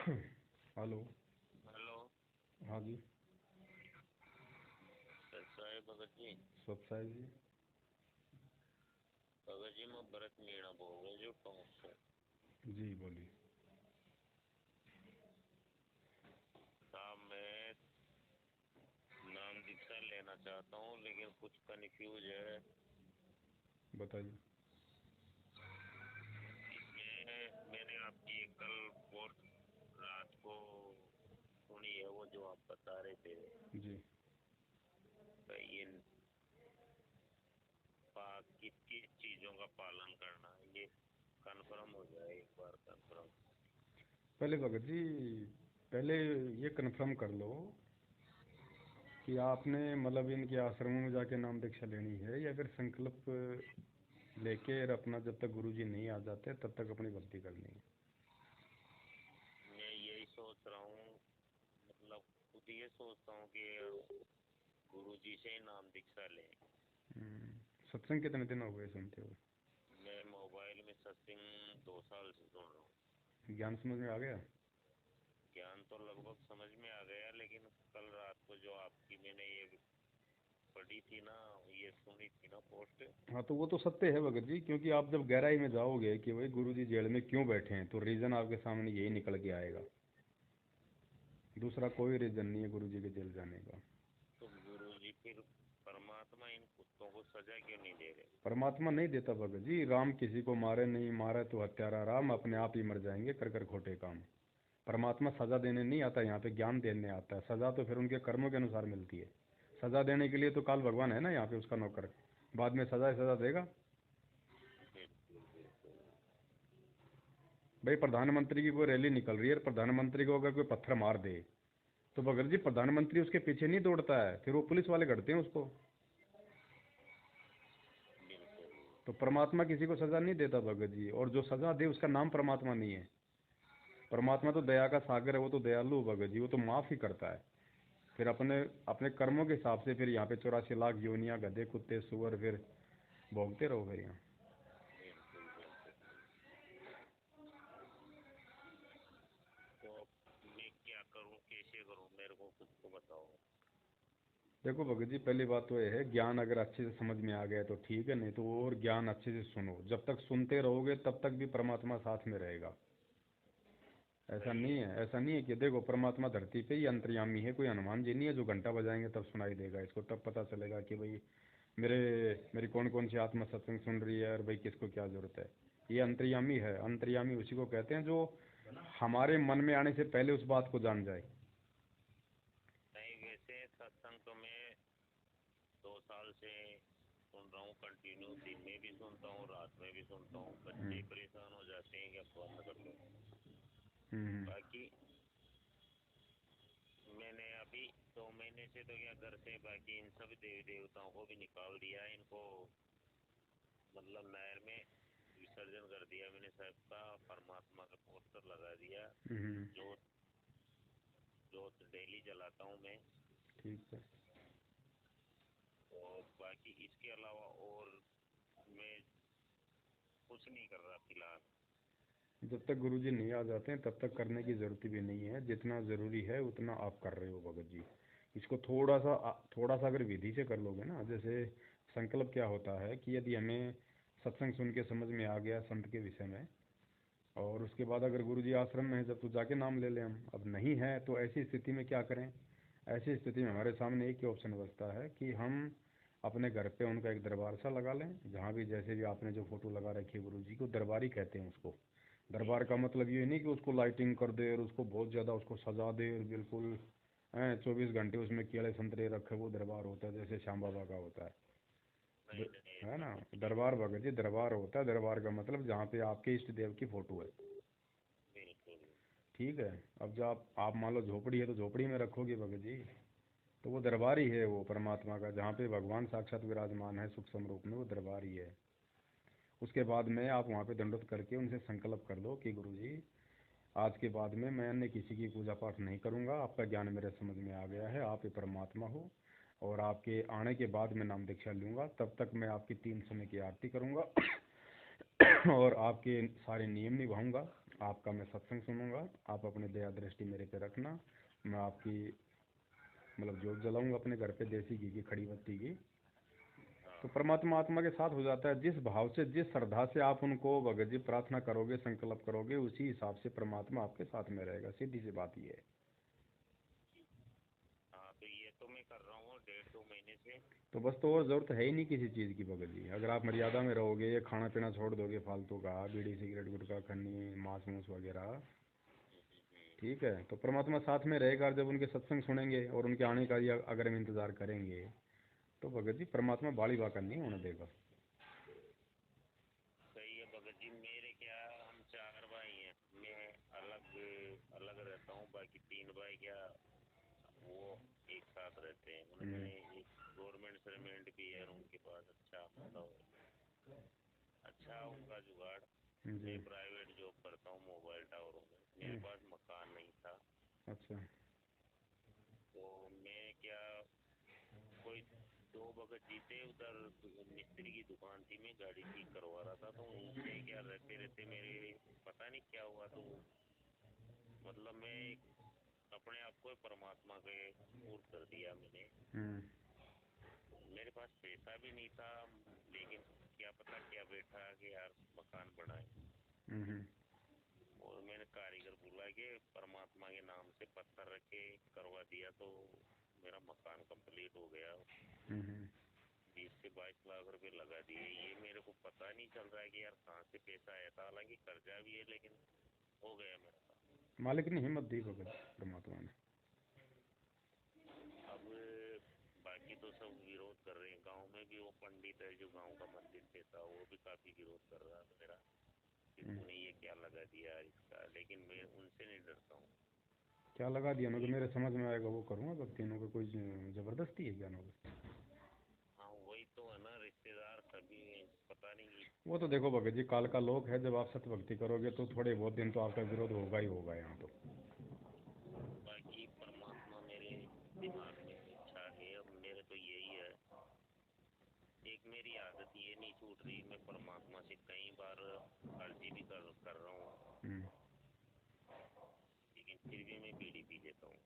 Hello. Hello. हाँ जी। कैसा है भगत जी? सब साहिब जी। भगत जी, मैं भरत मीणा बोल रहा हूँ टोंक से। जी बोलिए। साहब, मैं नाम दीक्षा लेना चाहता हूँ लेकिन कुछ कन्फ्यूज है। बताइए। इसमें मैंने आपकी एक कल पोस्ट रात को सुनी है, वो जो आप बता रहे थे जी। कि ये किस किस चीज़ों का पालन करना है, ये कन्फर्म हो जाए एक बार कन्फर्म। पहले भगत जी, पहले ये कन्फर्म कर लो कि आपने मतलब इनके आश्रमों में जाके नाम दीक्षा लेनी है या फिर संकल्प लेके और अपना जब तक गुरुजी नहीं आ जाते तब तक अपनी भक्ति करनी है। मैं यही सोच रहा हूँ, मतलब खुद ये सोचता हूँ कि गुरु जी से ही नाम दीक्षा लें। सत्संग कितने दिन हो गए सुनते हो? मैं मोबाइल में सत्संग 2 साल से सुन रहा हूँ। ज्ञान समझ में आ गया? ज्ञान तो लगभग समझ में आ गया, लेकिन कल रात को जो आपकी मैंने ये पढ़ी थी ना, ये सुनी थी ना पोस्ट। हाँ तो वो तो सत्य है भगत जी, क्योंकि आप जब गहराई में जाओगे कि भाई गुरुजी जेल में क्यों बैठे हैं तो रीज़न आपके सामने यही निकल के आएगा। दूसरा कोई रीज़न नहीं है गुरुजी के जेल जाने का। तो गुरु जी फिर परमात्मा इन कुत्तों को सजा क्यों नहीं दे रहे? परमात्मा नहीं देता भगत जी। राम किसी को मारे नहीं, मारे तो हत्यारा राम, अपने आप ही मर जाएंगे कर कर खोटे काम। परमात्मा सजा देने नहीं आता, यहाँ पे ज्ञान देने आता है। सजा तो फिर उनके कर्मों के अनुसार मिलती है। सजा देने के लिए तो काल भगवान है ना यहाँ पे उसका नौकर। बाद में सजा देगा। बिल्कुल बिल्कुल। भाई प्रधानमंत्री की कोई रैली निकल रही है, प्रधानमंत्री को अगर कोई पत्थर मार दे तो भगत जी प्रधानमंत्री उसके पीछे नहीं दौड़ता है, फिर वो पुलिस वाले करते हैं उसको। बिल्कुल। तो परमात्मा किसी को सजा नहीं देता भगत जी, और जो सजा दे उसका नाम परमात्मा नहीं है। परमात्मा तो दया का सागर है, वो तो दयालु भगत जी, वो तो माफ़ ही करता है। फिर अपने अपने कर्मों के हिसाब से फिर यहाँ पे 84 लाख योनियाँ गधे कुत्ते सुअर फिर भोगते रहो फिर यहाँ। बिल्कुल बिल्कुल। तो अब मैं क्या करूँ, कैसे करूँ, मेरे को खुद को बताओ। देखो भगत जी, पहली बात तो ये है, ज्ञान अगर अच्छे से समझ में आ गया तो ठीक है, नहीं तो और ज्ञान अच्छे से सुनो। जब तक सुनते रहोगे तब तक भी परमात्मा साथ में रहेगा। ऐसा सही नहीं है। है, ऐसा नहीं है कि देखो परमात्मा धरती पे ही अंतर्यामी है, कोई हनुमान जी नहीं है जो घंटा बजाएंगे तब सुनाई देगा इसको, तब पता चलेगा कि भाई मेरे मेरी कौन कौन सी आत्मा सत्संग सुन रही है और भाई किसको क्या जरूरत है। ये अंतर्यामी है। अंतर्यामी उसी को कहते हैं जो हमारे मन में आने से पहले उस बात को जान जाए। नहीं, वैसे सत्संग तो मैं 2 साल से सुन रहा हूँ कंटिन्यू। दिन में भी सुनता हूँ, रात में भी सुनता हूँ। हम्म। बच्चे परेशान हो जाते हैं कि अब बंद कर दो। हम्म। बाकी मैंने अभी 2 महीने से तो क्या घर से बाकी इन सब देवी देवताओं को भी निकाल दिया। इनको मतलब नहर में विसर्जन कर दिया मैंने सबका। परमात्मा का पोस्टर लगा दिया। हम्म। जोत जोत डेली जलाता हूँ मैं। ठीक है। और बाकी इसके अलावा और मैं कुछ नहीं कर रहा फिलहाल। जब तक गुरुजी नहीं आ जाते हैं तब तक करने की ज़रूरत भी नहीं है। जितना ज़रूरी है उतना आप कर रहे हो भगत जी। इसको थोड़ा सा अगर विधि से कर लोगे ना, जैसे संकल्प क्या होता है कि यदि हमें सत्संग सुन के समझ में आ गया संत के विषय में, और उसके बाद अगर गुरुजी आश्रम में है जब तो जाके नाम ले लें हम। अब नहीं है तो ऐसी स्थिति में क्या करें? ऐसी स्थिति में हमारे सामने एक ही ऑप्शन बचता है कि हम अपने घर पे उनका एक दरबार सा लगा लें, जहाँ भी जैसे भी आपने जो फ़ोटो लगा रखी है गुरु जी को, दरबारी कहते हैं उसको। जी दरबार का जी। मतलब ये नहीं कि उसको लाइटिंग कर दे और उसको बहुत ज़्यादा उसको सजा दे और बिल्कुल 24 घंटे उसमें केले संतरे रखे, वो दरबार होता है जैसे श्याम बाबा का होता है। नहीं नहीं, है ऐसा ना? कुछ नहीं है। दरबार भगत जी दरबार होता है। दरबार का मतलब जहाँ पे आपके इष्ट देव की फ़ोटो है। बिल्कुल। ठीक है। अब जब आप मान लो झोपड़ी है तो झोपड़ी में रखोगे भगत जी, तो वो दरबार ही है वो परमात्मा का, जहाँ पे भगवान साक्षात विराजमान है सूक्ष्म रूप में, वो दरबार ही है। उसके बाद में आप वहाँ पे दंडोत करके उनसे संकल्प कर लो कि गुरु जी आज के बाद में मैं अन्य किसी की पूजा पाठ नहीं करूँगा। आपका ज्ञान मेरे समझ में आ गया है, आप ही परमात्मा हो, और आपके आने के बाद मैं नाम दीक्षा लूँगा। तब तक मैं आपकी 3 समय की आरती करूँगा और आपके सारे नियम निभाऊँगा। आपका मैं सत्संग सुनूंगा, आप अपनी दया दृष्टि मेरे पे रखना, मैं आपकी मतलब जोत जलाऊंगा अपने घर पे देसी घी की खड़ी बत्ती की। तो परमात्मा आत्मा के साथ हो जाता है। जिस भाव से जिस श्रद्धा से आप उनको भगत जी प्रार्थना करोगे संकल्प करोगे उसी हिसाब से परमात्मा आपके साथ में रहेगा। सीधी सी बात ये है। हाँ तो ये तो मैं कर रहा हूँ 1.5-2 महीने से। तो बस तो और ज़रूरत है ही नहीं किसी चीज़ की भगत जी। अगर आप मर्यादा में रहोगे, ये खाना पीना छोड़ दोगे फालतू का, बीड़ी सिगरेट गुटखा खन्नी मांस मूस वगैरह, ठीक है, तो परमात्मा साथ में रहेगा। और जब उनके सत्संग सुनेंगे और उनके आने का या अगर हम इंतज़ार करेंगे तो भगत जी परमात्मा बाड़ी बाका नहीं होने देगा। सही है भगत जी। मेरे क्या हम 4 भाई हैं, मैं अलग अलग रहता हूँ, बाकी 3 भाई क्या वो एक साथ रहते हैं। उनमें एक गवर्नमेंट सर्वेंट भी है, उनके पास अच्छा मतलब अच्छा उनका जुगाड़। मैं जी। प्राइवेट जॉब करता हूँ मोबाइल टावरों में, मेरे पास मकान नहीं था। अच्छा। तो मैं क्या कोई 2 भगत जी थे उधर, मिस्त्री की दुकान थी, मैं गाड़ी ठीक करवा रहा था, तो उनसे क्या रहते रहते मेरे पता नहीं क्या हुआ, तो मतलब मैं अपने आप को परमात्मा के पूर्ण कर दिया मैंने। मेरे पास पैसा भी नहीं था, लेकिन क्या पता क्या बैठा कि यार मकान बनाए। और मैंने कारीगर बुला के परमात्मा के नाम से पत्थर रख के करवा दिया, तो मेरा मकान कंप्लीट हो गया। 20 से 22 लाख रुपए लगा दिए। ये मेरे को पता नहीं चल रहा है कि यार कहाँ से पैसा आया था, हालांकि कर्जा भी है, लेकिन हो गया मेरा काम। मालिक ने हिम्मत दी भगत परमात्मा ने। अब बाकी तो सब विरोध कर रहे हैं, गांव में भी वो पंडित है जो गांव का मंदिर देता, वो भी काफी विरोध कर रहा है मेरा कि तूने ये क्या लगा दिया इसका, लेकिन मैं उनसे नहीं डरता हूँ। क्या लगा दिया ना, मेरे समझ में आएगा वो करूँगा भक्ति। इन्हों को कोई ज़बरदस्ती है क्या इन्हों को? हाँ वही तो है ना, रिश्तेदार सभी पता नहीं। वो तो देखो भगत जी काल का लोक है। जब आप सत्य भक्ति करोगे तो थोड़े बहुत दिन तो आपका विरोध होगा ही होगा यहाँ तो। बाकी परमात्मा मेरे दिमाग में इच्छा है, अब मेरे तो यही है। एक मेरी आदत ये नहीं छूट रही, मैं परमात्मा से कई बार अर्जी भी कर रहा हूँ, लेकिन फिर भी मैं बीड़ी पी लेता हूँ।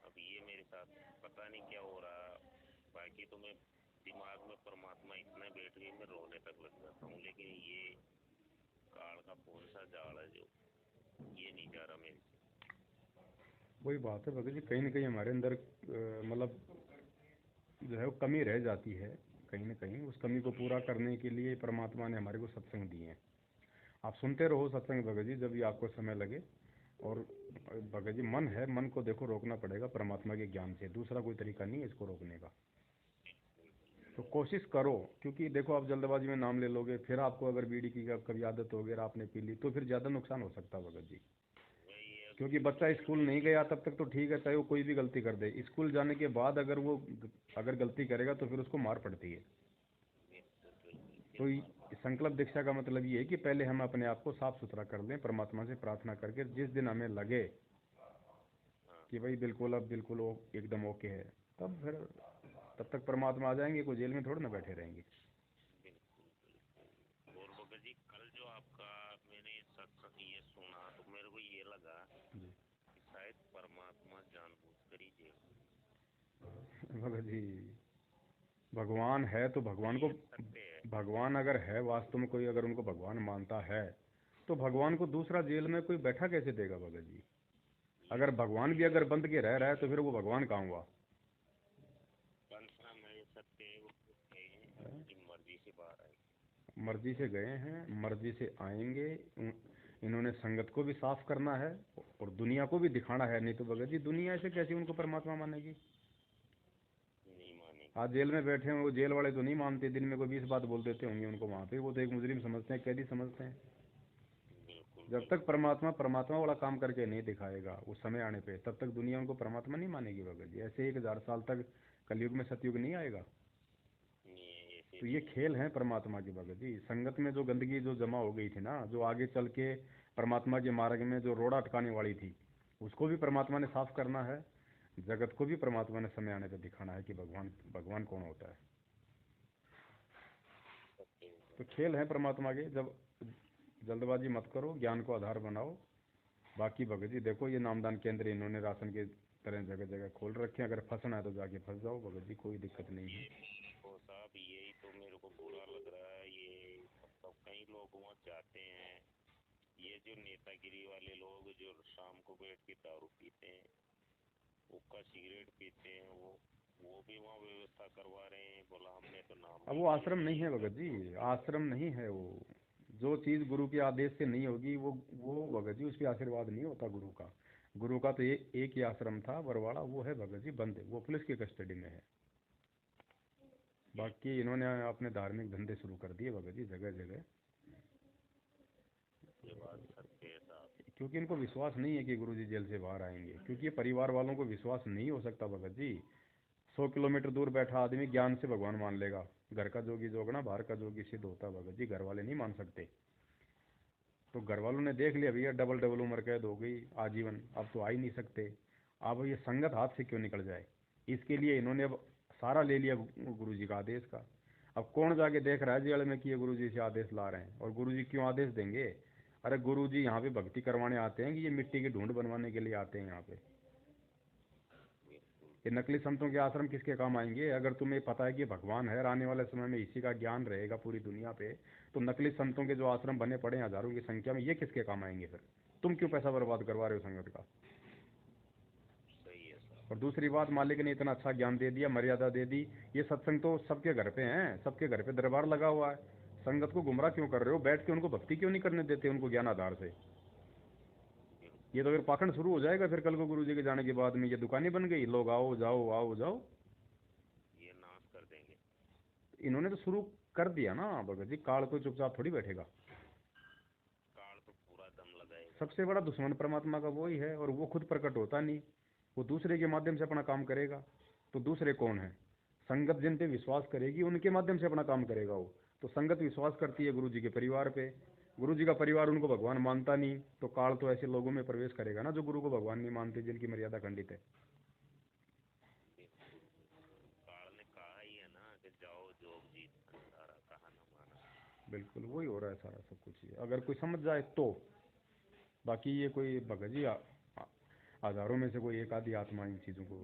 अब ये मेरे साथ पता नहीं क्या हो रहा। बाकी तो मैं दिमाग में परमात्मा इतना बैठ गई, मैं रोने तक लग जाता हूँ, लेकिन ये काल का कौन सा जाल है जो ये नहीं जा रहा मेरे से। वही बात है भगत जी, कहीं ना कहीं हमारे अंदर मतलब जो है वो कमी रह जाती है। कहीं ना कहीं उस कमी को पूरा करने के लिए परमात्मा ने हमारे को सत्संग दिए हैं। आप सुनते रहो सत्संग भगत जी जब भी आपको समय लगे। और भगत जी मन है, मन को देखो रोकना पड़ेगा परमात्मा के ज्ञान से, दूसरा कोई तरीका नहीं है इसको रोकने का। तो कोशिश करो, क्योंकि देखो आप जल्दबाजी में नाम ले लोगे, फिर आपको अगर बीड़ी की कभी आदत हो गई और आपने पी ली तो फिर ज़्यादा नुकसान हो सकता है भगत जी। वही है क्योंकि बच्चा बिल्कुल स्कूल नहीं गया तब तक तो ठीक है, चाहे वो कोई भी गलती कर दे, स्कूल जाने के बाद अगर वो अगर गलती करेगा तो फिर उसको मार पड़ती है। बिल्कुल बिल्कुल तो फिर मार पड़ती संकल्प दीक्षा का मतलब ये है कि पहले हम अपने आप को साफ सुथरा कर लें परमात्मा से प्रार्थना करके। जिस दिन हमें लगे है। हाँ कि भाई बिल्कुल अब बिल्कुल एकदम ओके है, तब फिर तब तक परमात्मा आ जाएंगे, कोई जेल में थोड़ी ना बैठे रहेंगे। बिल्कुल बिल्कुल। और भगत जी कल जो आपका मैंने सत्संग ये सुना, तो मेरे को ये लगा जी कि शायद परमात्मा जानबूझकर ही जेल में भगत जी, भगवान है तो भगवान को, ये सत्य है। भगवान अगर है वास्तव में, कोई अगर उनको भगवान मानता है तो भगवान को दूसरा जेल में कोई बैठा कैसे देगा भगत जी? ये अगर सत्य भगवान भी है अगर बंद के रह रहा है तो फिर वो भगवान कहाँ हुआ? कंसना में, ये सत्य है। वो कहते हैं अपनी मर्जी से बाहर आए। मर्जी से गए हैं, मर्जी से आएंगे। इन्होंने संगत को भी साफ करना है और दुनिया को भी दिखाना है। नहीं तो भगत जी दुनिया ऐसे कैसे उनको परमात्मा मानेगी? नहीं मानेगी। आज जेल में बैठे हैं वो, जेल वाले तो नहीं मानते, दिन में कोई 20 बात बोल देते होंगे उनको वहाँ पे, वो तो एक मुजरिम समझते हैं, कैदी समझते हैं। बिल्कुल जब तक बिल्कुल। परमात्मा परमात्मा वाला काम करके नहीं दिखाएगा उस समय आने पे, तब तक दुनिया उनको परमात्मा नहीं मानेगी भगत जी। ऐसे 1000 साल तक कलयुग में सतयुग नहीं आएगा। नहीं है, ऐसे तो ये नहीं है। खेल है परमात्मा की भगत जी। संगत में जो गंदगी जो जमा हो गई थी ना, जो आगे चल के परमात्मा के मार्ग में जो रोड़ा अटकाने वाली थी, उसको भी परमात्मा ने साफ करना है। जगत को भी परमात्मा ने समय आने पर दिखाना है कि भगवान भगवान कौन होता है। सत्य है। तो खेल है परमात्मा के। जब जल्दबाजी मत करो, ज्ञान को आधार बनाओ, बाकी भगत जी देखो ये नामदान केंद्र इन्होंने राशन के तरह जगह जगह खोल रखे हैं, अगर फंसना है तो जाके फंस जाओ भगत जी, कोई दिक्कत नहीं है। तो साहब यही तो मेरे को बुरा लग रहा है, ये मतलब कई लोग वहाँ जाते हैं, ये जो नेतागिरी वाले लोग जो शाम को बैठ के दारू पीते हैं, हुक्का सिगरेट पीते हैं, वो भी वहाँ व्यवस्था करवा रहे हैं, बोला हमने तो नाम अब नहीं वो लिया आश्रम नहीं है ये भगत जी, आश्रम नहीं है वो। जो चीज़ गुरु के आदेश से नहीं होगी वो भगत जी उस पर आशीर्वाद नहीं होता गुरु का। गुरु का तो एक ही आश्रम था बरवाड़ा, वो है भगत जी बंद है, वो पुलिस की कस्टडी में है। बाकी इन्होंने अपने धार्मिक धंधे शुरू कर दिए भगत जी जगह जगह, ये बात सत्य है साहब। क्योंकि इनको विश्वास नहीं है कि गुरु जी जेल से बाहर आएंगे, क्योंकि ये परिवार वालों को विश्वास नहीं हो सकता भगत जी। 100 किलोमीटर दूर बैठा आदमी ज्ञान से भगवान मान लेगा, घर का जोगी जोगना बाहर का जोगी सिद्ध होता भगत जी, घर वाले नहीं मान सकते। तो घर वालों ने देख लिया भैया डबल डबल उम्र कैद हो गई आजीवन, अब तो आ ही नहीं सकते। अब ये संगत हाथ से क्यों निकल जाए, इसके लिए इन्होंने अब सारा ले लिया गुरु जी का आदेश का। अब कौन जाके देख रहा है जेल में कि ये गुरु जी से आदेश ला रहे हैं, और गुरु जी क्यों आदेश देंगे। अरे गुरु जी यहाँ पे भक्ति करवाने आते हैं कि ये मिट्टी की ढूंढ बनवाने के लिए आते हैं यहाँ पे। ये नकली संतों के आश्रम किसके काम आएंगे, अगर तुम्हें पता है कि भगवान है और आने वाले समय में इसी का ज्ञान रहेगा पूरी दुनिया पे, तो नकली संतों के जो आश्रम बने पड़े हैं हजारों की संख्या में, ये किसके काम आएंगे फिर। तुम क्यों पैसा बर्बाद करवा रहे हो संगत का। सही है साहब। और दूसरी बात, मालिक ने इतना अच्छा ज्ञान दे दिया, मर्यादा दे दी, ये सत्संग तो सबके घर पे हैं, सबके घर पे दरबार लगा हुआ है। संगत को गुमराह क्यों कर रहे हो, बैठ के उनको भक्ति क्यों नहीं करने देते उनको ज्ञान आधार से। ये तो फिर पाखंड शुरू हो जाएगा फिर कल को गुरु जी के जाने के बाद में, ये दुकानें बन गई, लोग आओ जाओ आओ जाओ। ये नाश कर देंगे। इन्होंने तो शुरू कर दिया ना भगत जी, काल को चुपचाप थोड़ी बैठेगा। काल तो पूरा दम लगाएगा। सबसे बड़ा दुश्मन परमात्मा का वही है, और वो खुद प्रकट होता नहीं, वो दूसरे के माध्यम से अपना काम करेगा। तो दूसरे कौन है, संगत जिन पे विश्वास करेगी उनके माध्यम से अपना काम करेगा वो। तो संगत विश्वास करती है गुरु जी के परिवार पे, गुरु जी का परिवार उनको भगवान मानता नहीं, तो काल तो ऐसे लोगों में प्रवेश करेगा ना जो गुरु को भगवान नहीं मानते, जिनकी मर्यादा खंडित है। काल ने कहा ही है ना कि जाओ जोग जीत भंडारा, कहा न माना। बिल्कुल वही हो रहा है सारा सब कुछ, ये अगर कोई समझ जाए तो। बाकी ये कोई भगत जी हजारों में से कोई एक आधी आत्मा इन चीज़ों को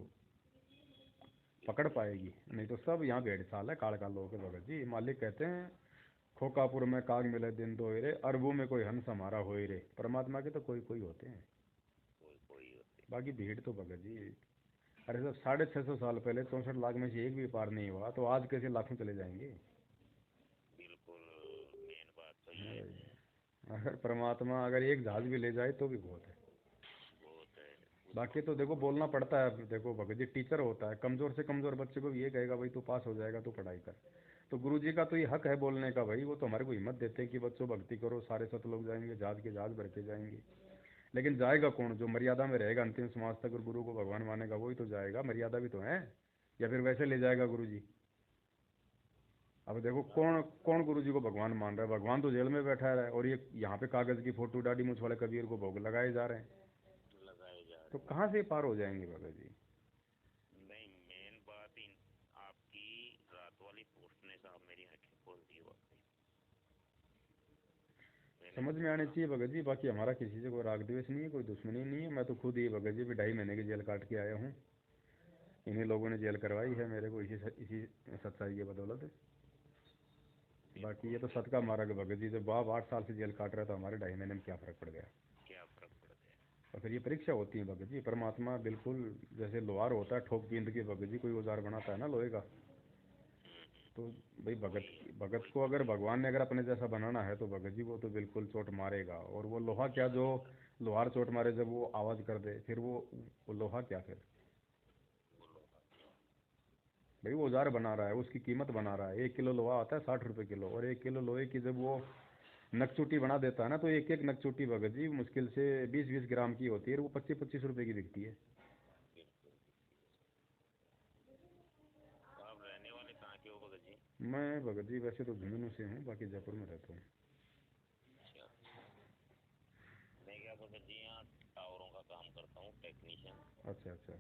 पकड़ पाएगी, नहीं तो सब यहाँ भेड़साल है, काल काल लोग भगत जी। मालिक कहते हैं खोकापुर में काग मिले दिन दो रे, अरबों में कोई हंस हमारा होए रे। परमात्मा के तो कोई कोई होते हैं, कोई कोई होते। बाकी भीड़ तो भगत जी। अरे सब 650 साल पहले 64 लाख में से एक भी पार नहीं हुआ, तो आज कैसे लाखों चले जाएंगे। बिल्कुल, मेन बात तो हाँ ये है। भाई, अगर परमात्मा अगर एक जहाज भी ले जाए तो भी बहुत है। बहुत है। बाकी तो देखो बोलना पड़ता है, अब देखो भगत जी टीचर होता है, कमजोर से कमजोर बच्चे को भी ये कहेगा भाई तू पास हो जाएगा, तू पढ़ाई कर। तो गुरु जी का तो ये हक है बोलने का भाई, वो तो हमारे को हिम्मत देते हैं कि बच्चों भक्ति करो, सारे सत लोग जाएंगे, जहाज के जहाज भर के जाएंगे। लेकिन जाएगा कौन, जो मर्यादा में रहेगा अंतिम समाज तक और गुरु को भगवान मानेगा वही तो जाएगा, मर्यादा भी तो है। या फिर वैसे ले जाएगा गुरु जी। अब देखो कौन कौन गुरु जी को भगवान मान रहा है, भगवान तो जेल में बैठा है, और ये यहाँ पे कागज की फोटो दाढ़ी मूछ वाले कबीर को भोग लगाए जा रहे हैं। लगाए जा तो रहे कहाँ से पार हो जाएंगे भगत जी। हैं। नहीं, मेन बात इन आपकी रात वाली पोस्ट ने साहब मेरी आंखें खोल दी वाकई। मैंने समझ तो में आने बोला चाहिए भगत जी, बाकी हमारा किसी से कोई राग द्वेष नहीं है, कोई दुश्मनी नहीं है। मैं तो खुद ही भगत जी भी 2.5 महीने की जेल काट के आया हूँ, इन्हीं लोगों ने जेल करवाई है मेरे को, इसी सच्चाई की बदौलत। बाकी ये तो सत का मार्ग है भगत जी, जब बाप 8 साल से जेल काट रहा था, हमारे 2.5 महीने में क्या फर्क पड़ गया। क्या फर्क पड़ गया। और फिर ये परीक्षा होती है भगत जी, परमात्मा बिल्कुल जैसे लोहार होता है ठोक पींद के भगत जी कोई औजार बनाता है ना लोहे का। तो भाई भगत वही है, भगत वही को तो अगर चीज। भगवान ने अगर अपने जैसा बनाना है तो भगत जी वो तो बिल्कुल चोट मारेगा, और वो लोहा क्या, जो लोहार चोट मारे जब वो आवाज कर दे, फिर वो लोहा क्या फिर। बोलो। भाई वो औजार बना रहा है, उसकी कीमत बना रहा है, 1 किलो लोहा आता है 60 रुपए किलो, और 1 किलो लोहे की जब वो नकचूटी बना देता है ना, तो एक एक नकचूटी भगत जी मुश्किल से 20-20 ग्राम की होती है, और वो 25-25 रुपए की बिकती है। बिल्कुल। तो आप रहने वाले कहाँ के हो भगत जी। मैं भगत जी वैसे तो झुंझुनू से हूँ, बाकी जयपुर में रहता हूँ। अच्छा। मैं क्या भगत जी यहाँ टावरों का काम करता हूँ, टेक्नीशियन। अच्छा अच्छा।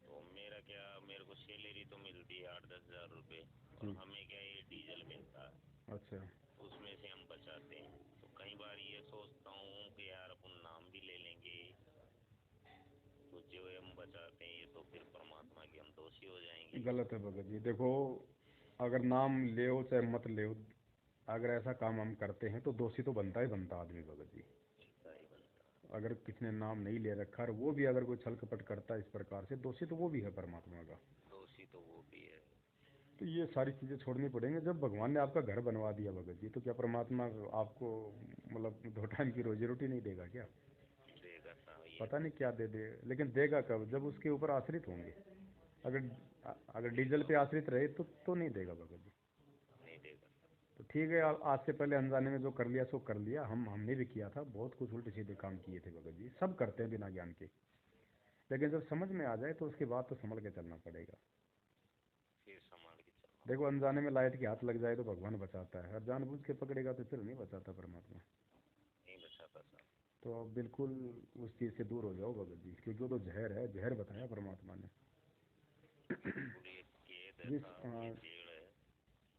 तो मेरा क्या, मेरे को सैलरी तो मिलती है 8-10 हज़ार रुपये, और जी। हमें क्या ये डीजल मिलता है, अच्छा। उसमें से हम बचाते हैं। तो कई बार ये सोचता हूँ कि यार अपन नाम भी ले लेंगे, तो जो हम बचाते हैं ये तो फिर परमात्मा के हम दोषी हो जाएंगे। गलत है भगत जी। देखो, अगर नाम ले चाहे मत ले, अगर ऐसा काम हम करते हैं तो दोषी तो बनता ही बनता आदमी भगत जी। बनता ही बनता। अगर किसी ने नाम नहीं ले रखा और वो भी अगर कोई छल कपट करता है इस प्रकार से, दोषी तो वो भी है परमात्मा का। दोषी तो वो भी है। तो ये सारी चीज़ें छोड़नी पड़ेंगी। जब भगवान ने आपका घर बनवा दिया भगत जी, तो क्या परमात्मा आपको मतलब 2 टाइम की रोजी रोटी नहीं देगा क्या? देगा साहब, ये पता तो नहीं क्या दे दे, लेकिन देगा कब? जब उसके ऊपर आश्रित होंगे। अगर अगर डीजल पे आश्रित रहे तो नहीं देगा भगत जी। नहीं देगा। तो ठीक है, आज से पहले अनजाने में जो कर लिया सो कर लिया। हमने भी किया था, बहुत कुछ उल्टे सीधे काम किए थे भगत जी, सब करते हैं बिना ज्ञान के। लेकिन जब समझ में आ जाए तो उसके बाद तो संभल के चलना पड़ेगा। फिर संभाल के चलना देखो, पड़ेगा। अनजाने में लाइट के हाथ लग जाए तो भगवान बचाता है, और जानबूझ के पकड़ेगा तो फिर नहीं बचाता परमात्मा। नहीं बचाता साहब। तो आप बिल्कुल उस चीज़ से दूर हो जाओ भगत जी, क्योंकि वो तो जहर है, जहर बताया परमात्मा ने। बिल्कुल ये खेद है जिस साहब, ये जेड़ है।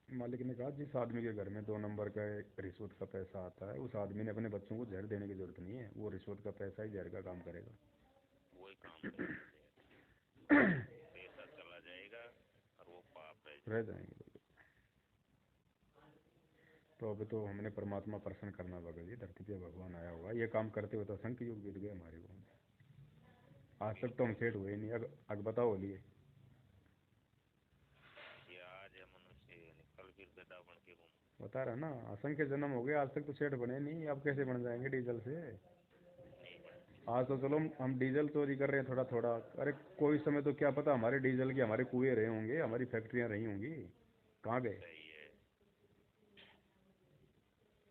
मालिक ने कहा, जिस आदमी के घर में 2 नंबर का रिश्वत का पैसा आता है, उस आदमी ने अपने बच्चों को जहर देने की जरूरत नहीं है। वो रिश्वत का पैसा ही जहर का काम करेगा। वही काम करेगा पैसा चला जाएगा और वो पाप रह रह जाएगा। जाएंगे। तो अभी तो हमने परमात्मा प्रसन्न करना भगत जी, धरती पे भगवान आया हुआ है। ये काम करते हुए तो असंख्य युग बीत गए हमारे को। आज तक तो हम बिल्कुल सेठ हुए ही नहीं। अग बताओ बोलिए। ये आज है मनुष्य, कल फिर गधा बन के घूम। बता रहा ना, असंख्य जन्म हो गए, आज तक तो सेठ बने नहीं। अब कैसे बन जाएंगे डीजल से? नहीं बन। आज तो चलो हम डीजल चोरी कर रहे हैं थोड़ा थोड़ा। अरे कोई समय तो क्या पता हमारे डीजल के हमारे कुएं रहे होंगे, हमारी फैक्ट्रियां रही होंगी। कहाँ गए? सही है,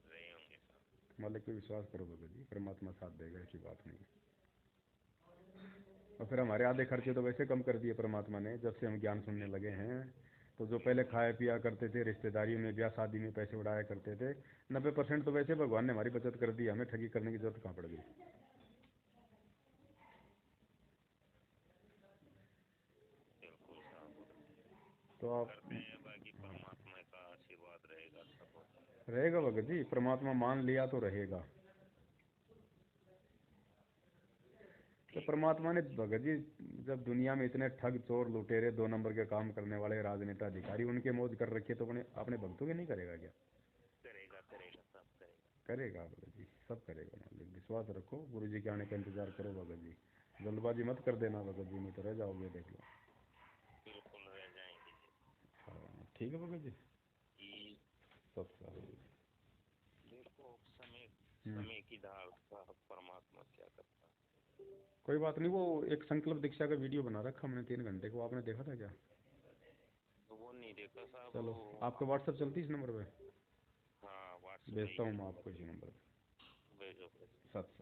रहे होंगे साहब। मालिक पे विश्वास करो भगत जी, परमात्मा साथ देगा, ऐसी बात नहीं है। और फिर हमारे आधे खर्चे तो वैसे कम कर दिए परमात्मा ने, जब से हम ज्ञान सुनने लगे हैं। तो जो पहले खाया पिया करते थे, रिश्तेदारी में ब्याह शादी में पैसे उड़ाया करते थे, 90% तो वैसे भगवान ने हमारी बचत कर दी। हमें ठगी करने की जरूरत कहाँ पड़ गई? बिल्कुल साहब, तो आप करते हैं बाकी परमात्मा का आशीर्वाद रहेगा सब हो जाएगा। रहेगा भगत जी, परमात्मा मान लिया तो रहेगा। तो ठीक है परमात्मा ने भैया जी। भगत जी, जब दुनिया में इतने ठग चोर लुटेरे 2 नंबर के काम करने वाले राजनेता अधिकारी उनके मौज कर रखे, तो अपने अपने भक्तों के नहीं करेगा क्या? करेगा करेगा सब करेगा। करेगा भगत जी, सब करेगा। मालिक विश्वास रखो, गुरु जी के आने का इंतजार करो भगत जी। जल्दबाजी मत कर देना भगत जी, नहीं तो रह जाओगे, देख लो। बिल्कुल रह जाएंगे जी। हाँ ठीक है भगत जी, कि सब सही। देखो समय, हम्म, समय की धार का परमात्मा क्या करता है। कोई बात नहीं। वो एक संकल्प दीक्षा का वीडियो बना रखा हमने 3 घंटे को, आपने देखा था क्या? तो वो नहीं देखा साहब चलो, वो। आपका व्हाट्सअप चलती है इस नंबर पे? हाँ व्हाट्सएप पे भेजता ही हूँ है। मैं आपको इसी नंबर पे। भेजो भेजो। सत